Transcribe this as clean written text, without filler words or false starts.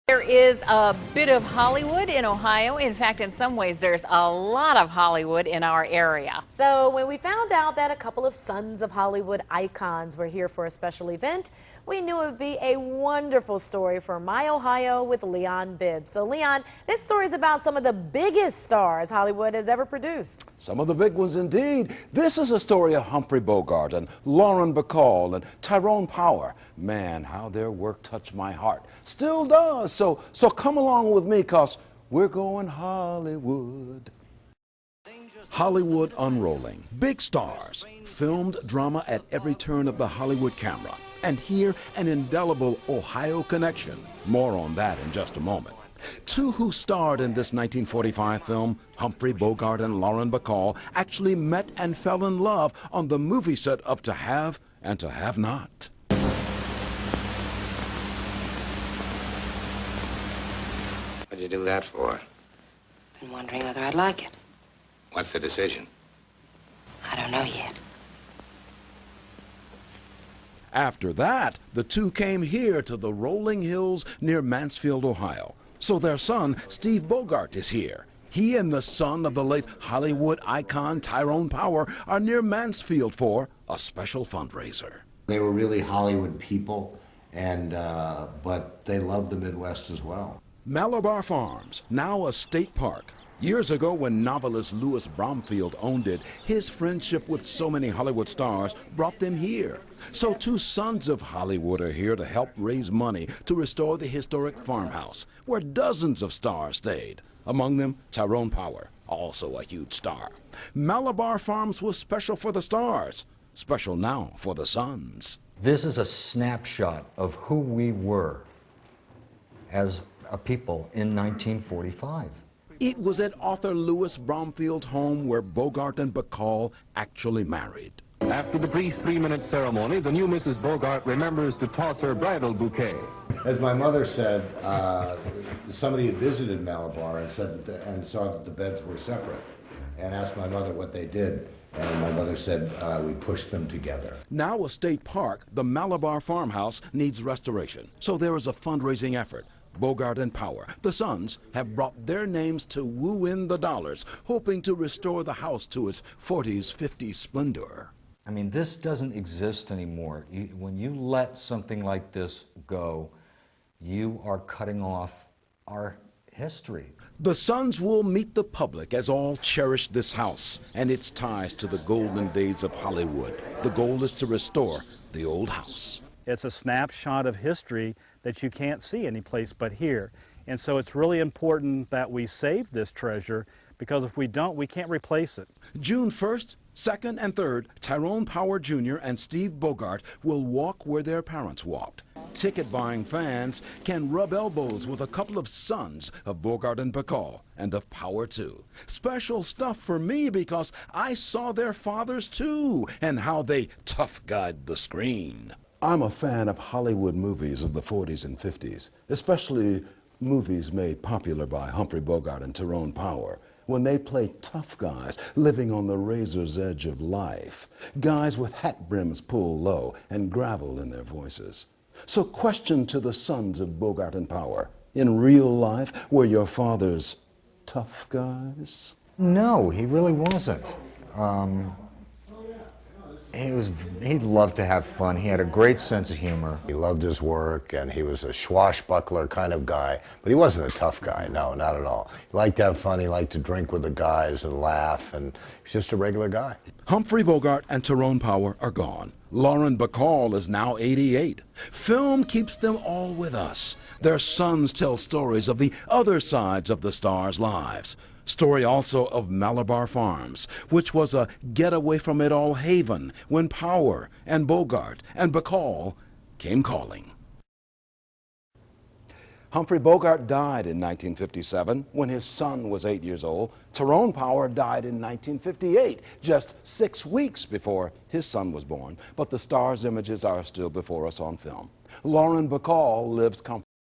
There is a bit of Hollywood in Ohio. In fact, in some ways, there's a lot of Hollywood in our area. So when we found out that a couple of sons of Hollywood icons were here for a special event, we knew it would be a wonderful story for My Ohio with Leon Bibbs. So Leon, this story is about some of the biggest stars Hollywood has ever produced. Some of the big ones indeed. This is a story of Humphrey Bogart and Lauren Bacall and Tyrone Power. Man, how their work touched my heart. Still does. So come along with me, cause we're going Hollywood. Hollywood Unrolling. Big stars. Filmed drama at every turn of the Hollywood camera. And here, an indelible Ohio connection. More on that in just a moment. Two who starred in this 1945 film, Humphrey Bogart and Lauren Bacall, actually met and fell in love on the movie set of To Have and To Have Not. What'd you do that for? Been wondering whether I'd like it. What's the decision? I don't know yet. After that, the two came here to the rolling hills near Mansfield, Ohio. So their son, Steve Bogart, is here. He and the son of the late Hollywood icon Tyrone Power are near Mansfield for a special fundraiser. They were really Hollywood people, and but they loved the Midwest as well. Malabar Farms, now a state park. Years ago, when novelist Louis Bromfield owned it, his friendship with so many Hollywood stars brought them here. So two sons of Hollywood are here to help raise money to restore the historic farmhouse, where dozens of stars stayed. Among them, Tyrone Power, also a huge star. Malabar Farms was special for the stars, special now for the sons. This is a snapshot of who we were as a people in 1945. It was at author Louis Bromfield's home where Bogart and Bacall actually married. After the brief 3-minute ceremony, the new Mrs. Bogart remembers to toss her bridal bouquet. As my mother said, somebody had visited Malabar and saw that the beds were separate, and asked my mother what they did. And my mother said, we pushed them together. Now a state park, the Malabar farmhouse needs restoration. So there is a fundraising effort. Bogart and Power, the sons, have brought their names to woo in the dollars, hoping to restore the house to its 40s, 50s splendor. I mean, this doesn't exist anymore. When you let something like this go, you are cutting off our history. The sons will meet the public as all cherish this house and its ties to the golden days of Hollywood. The goal is to restore the old house. It's a snapshot of history that you can't see anyplace but here. And so it's really important that we save this treasure, because if we don't, we can't replace it. June 1st, 2nd, and 3rd, Tyrone Power Jr. and Steve Bogart will walk where their parents walked. Ticket-buying fans can rub elbows with a couple of sons of Bogart and Bacall, and of Power too. Special stuff for me because I saw their fathers too, and how they tough-guyed the screen. I'm a fan of Hollywood movies of the 40s and 50s, especially movies made popular by Humphrey Bogart and Tyrone Power, when they play tough guys living on the razor's edge of life, guys with hat brims pulled low and gravel in their voices. So question to the sons of Bogart and Power, in real life, were your fathers tough guys? No, he really wasn't. He loved to have fun. He had a great sense of humor. He loved his work, and he was a swashbuckler kind of guy, but he wasn't a tough guy, no, not at all. He liked to have fun, he liked to drink with the guys and laugh, and he was just a regular guy. Humphrey Bogart and Tyrone Power are gone. Lauren Bacall is now 88. Film keeps them all with us. Their sons tell stories of the other sides of the stars' lives. Story also of Malabar Farms, which was a get-away-from-it-all haven when Power and Bogart and Bacall came calling. Humphrey Bogart died in 1957 when his son was 8 years old. Tyrone Power died in 1958, just 6 weeks before his son was born. But the stars' images are still before us on film. Lauren Bacall lives comfortably.